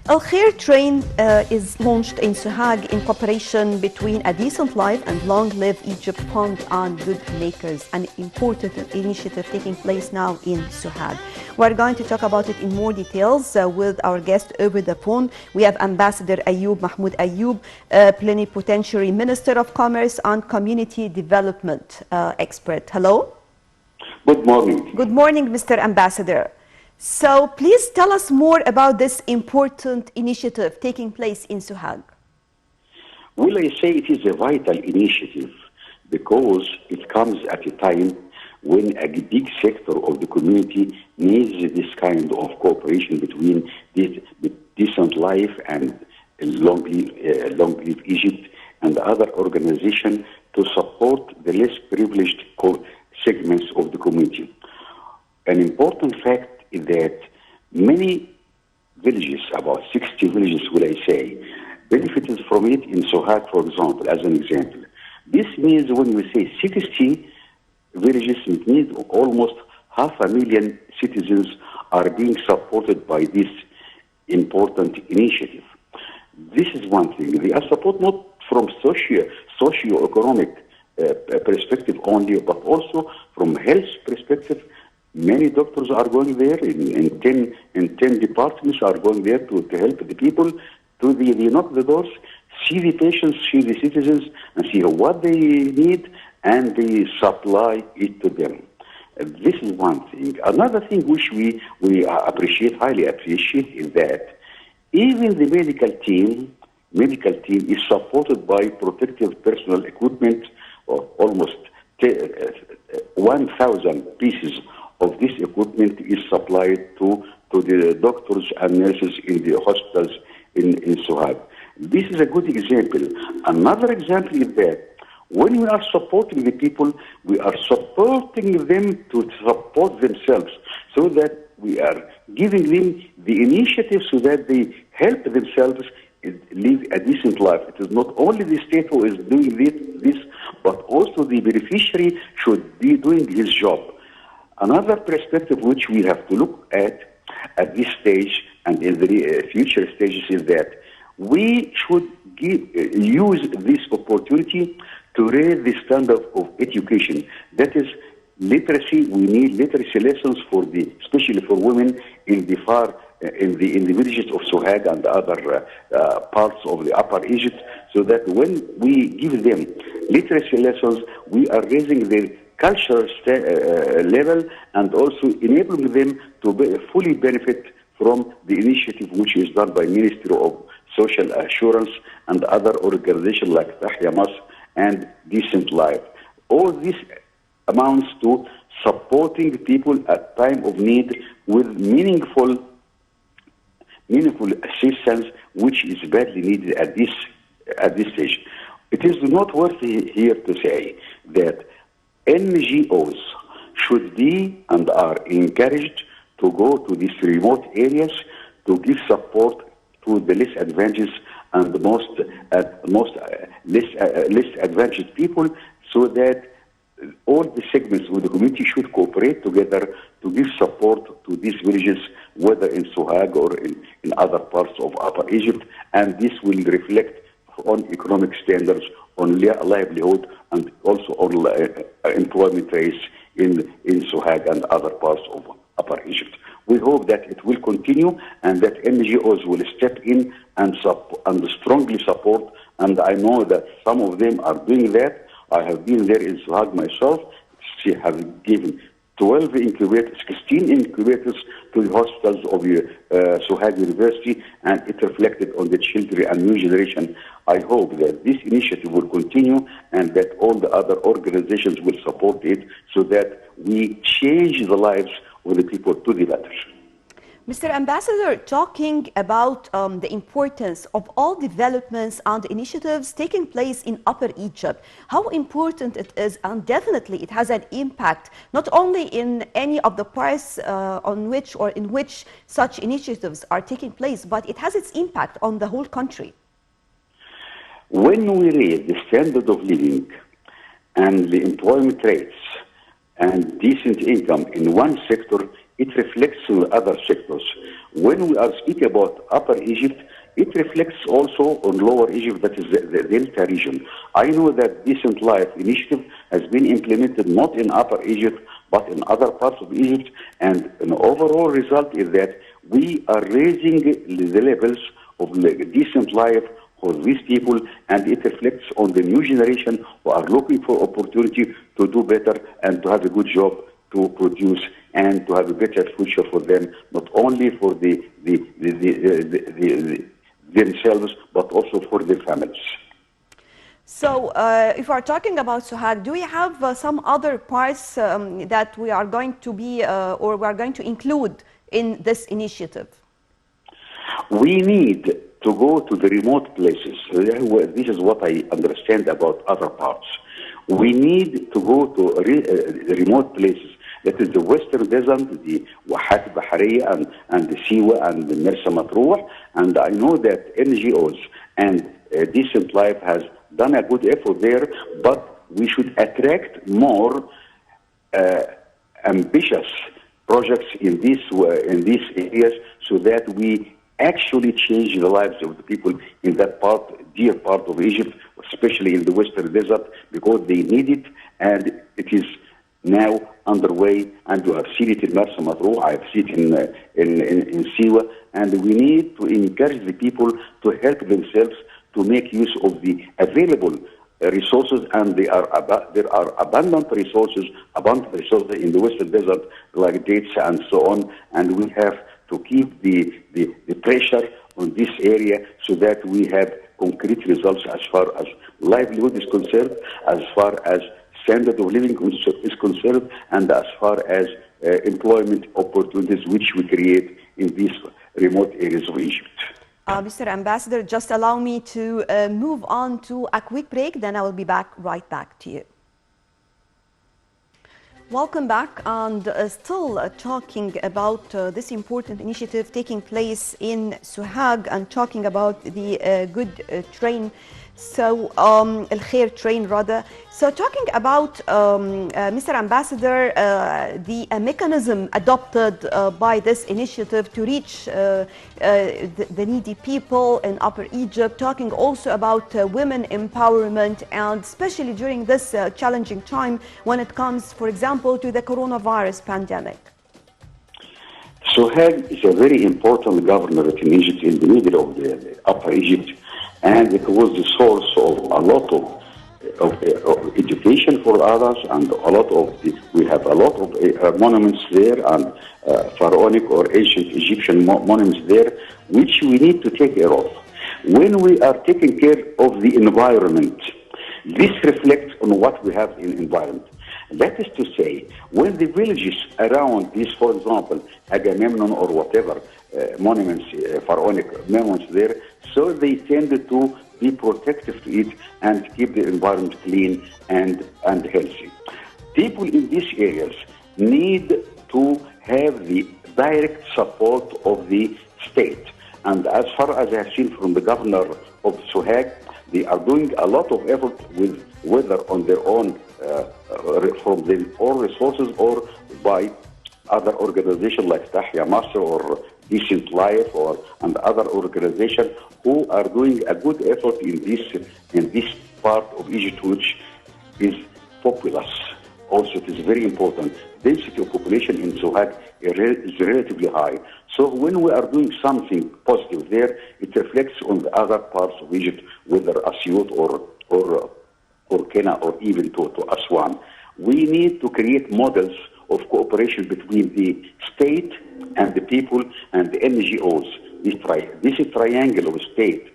Al Khair Train is launched in Suhag in cooperation between A Decent Life and Long Live Egypt Fund and Good Makers, an important initiative taking place now in Suhag. We're going to talk about it in more details with our guest over the phone. We have Ambassador Ayoub, Mahmoud Ayoub, Plenipotentiary Minister of Commerce and Community Development expert. Hello. Good morning. Good morning, Mr. Ambassador. So please tell us more about this important initiative taking place in Suhag. Will I say it is a vital initiative because it comes at a time when a big sector of the community needs this kind of cooperation between Decent Life and Long Live Egypt and other organizations to support the less privileged segments of the community. An important fact is that many villages, about 60 villages will I say, benefited from it in Suhag, for example, as an example. This means when we say 60 villages, it means almost 500,000 citizens are being supported by this important initiative. This is one thing. They are supported not from socio-economic perspective only, but also from health perspective. Many doctors are going there in 10 departments are going there to help the people. They knock the doors, see the patients, see the citizens, and see what they need, and they supply it to them. This is one thing. Another thing which we highly appreciate, is that even the medical team is supported by protective personal equipment, or almost 1,000 pieces of this equipment is supplied to the doctors and nurses in the hospitals in Suhag. This is a good example. Another example is that when we are supporting the people, we are supporting them to support themselves, so that we are giving them the initiative so that they help themselves live a decent life. It is not only the state who is doing this, but also the beneficiary should be doing his job. Another perspective which we have to look at this stage and in the future stages is that we should use this opportunity to raise the standard of education. That is literacy. We need literacy lessons especially for women in the villages of Suhag and other parts of the Upper Egypt, so that when we give them literacy lessons, we are raising their cultural level and also enabling them to fully benefit from the initiative which is done by Ministry of Social Assurance and other organizations like Tahya Masr and Decent Life. All this amounts to supporting people at time of need with meaningful assistance, which is badly needed at this stage. It is noteworthy here to say that NGOs should be and are encouraged to go to these remote areas to give support to the less advantaged and the less advantaged people, so that all the segments of the community should cooperate together to give support to these villages, whether in Suhag or in other parts of Upper Egypt, and this will reflect on economic standards, on livelihood, and also on employment rates in Suhag and other parts of Upper Egypt. We hope that it will continue and that NGOs will step in and strongly support, and I know that some of them are doing that. I have been there in Suhag myself. She has given 12 incubators, 16 incubators to the hospitals of Suhag University, and it reflected on the children and new generation. I hope that this initiative will continue and that all the other organizations will support it, so that we change the lives of the people to the better. Mr. Ambassador, talking about the importance of all developments and initiatives taking place in Upper Egypt, how important it is, and definitely it has an impact not only in any of the parts in which such initiatives are taking place, but it has its impact on the whole country. When we raise the standard of living and the employment rates and decent income in one sector, it reflects on other sectors. When we are speaking about Upper Egypt, it reflects also on Lower Egypt, that is the Delta region. I know that Decent Life initiative has been implemented not in Upper Egypt, but in other parts of Egypt, and an overall result is that we are raising the levels of decent life for these people, and it reflects on the new generation who are looking for opportunity to do better and to have a good job to produce and to have a better future for them, not only for themselves, but also for their families. So if we are talking about Sohag, do we have some other parts that we are going to be or we are going to include in this initiative? We need to go to the remote places. This is what I understand about other parts. We need to go to remote places. That is the Western Desert, the Wahat Bahariya and the Siwa and the Mersa Matruh. And I know that NGOs and Decent Life has done a good effort there, but we should attract more ambitious projects in these areas so that we actually change the lives of the people in that dear part of Egypt, especially in the Western Desert, because they need it, and it is now underway, and you have seen it in Mersa Matruh, I have seen it in Siwa, and we need to encourage the people to help themselves to make use of the available resources, and there are abundant resources in the Western Desert, like dates and so on, and we have to keep the pressure on this area so that we have concrete results as far as livelihood is concerned, as far as standard of living is concerned, and as far as employment opportunities which we create in these remote areas of Egypt. Mr. Ambassador, just allow me to move on to a quick break, then I will be right back to you. Welcome back, and still talking about this important initiative taking place in Sohag and talking about the good train. So, Al Khair train rather. So talking about, Mr. Ambassador, the mechanism adopted by this initiative to reach the needy people in Upper Egypt, talking also about women empowerment, and especially during this challenging time when it comes, for example, to the coronavirus pandemic. Sohag is a very important governorate in Egypt, in the middle of the Upper Egypt, and it was the source of a lot of education for others, and we have a lot of monuments there, and pharaonic or ancient Egyptian monuments there, which we need to take care of. When we are taking care of the environment, this reflects on what we have in environment. That is to say, when the villages around this, for example, Agamemnon or whatever, monuments, pharaonic monuments there, so they tended to be protective to it and keep the environment clean and healthy. People in these areas need to have the direct support of the state. And as far as I have seen from the governor of Sohag, they are doing a lot of effort with whether on their own, from their own resources or by other organizations like Tahya Masr or Decent Life and other organizations who are doing a good effort in this part of Egypt, which is populous. Also, it is very important. Density of population in Sohag is relatively high. So when we are doing something positive there, it reflects on the other parts of Egypt, whether Asyut or Kena or even to Aswan. We need to create models of cooperation between the state and the people and the NGOs. This triangle of state,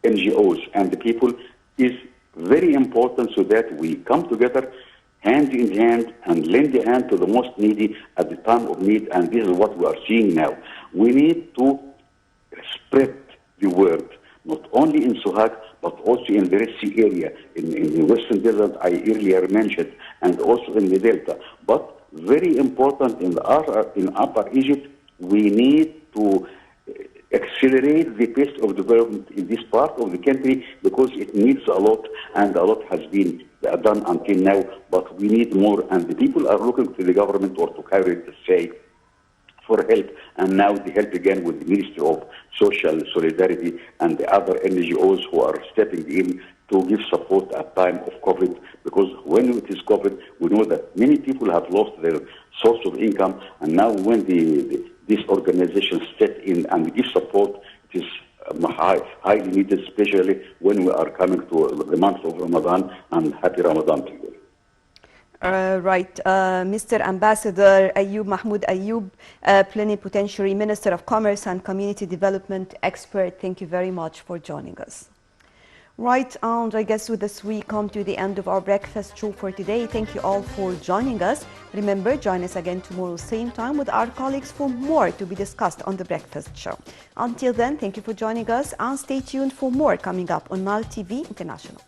NGOs, and the people is very important so that we come together hand in hand and lend a hand to the most needy at the time of need, and this is what we are seeing now. We need to spread the word, not only in Sohag, but also in the Red Sea area, in the Western Desert I earlier mentioned, and also in the Delta. But very important in Upper Egypt, we need to accelerate the pace of development in this part of the country because it needs a lot, and a lot has been done until now, but we need more, and the people are looking to the government or to carry the say for help, and now they help again with the Ministry of Social Solidarity and the other NGOs who are stepping in to give support at time of COVID, because when it is COVID, we know that many people have lost their source of income, and now when these organizations step in and give support, it is highly needed, especially when we are coming to the month of Ramadan, and happy Ramadan to you. Right. Mr. Ambassador Mahmoud Ayoub, Plenipotentiary Minister of Commerce and Community Development expert, thank you very much for joining us. Right, and I guess with this we come to the end of our breakfast show for today. Thank you all for joining us. Remember, join us again tomorrow, same time, with our colleagues for more to be discussed on the breakfast show. Until then, thank you for joining us, and stay tuned for more coming up on Nile TV International.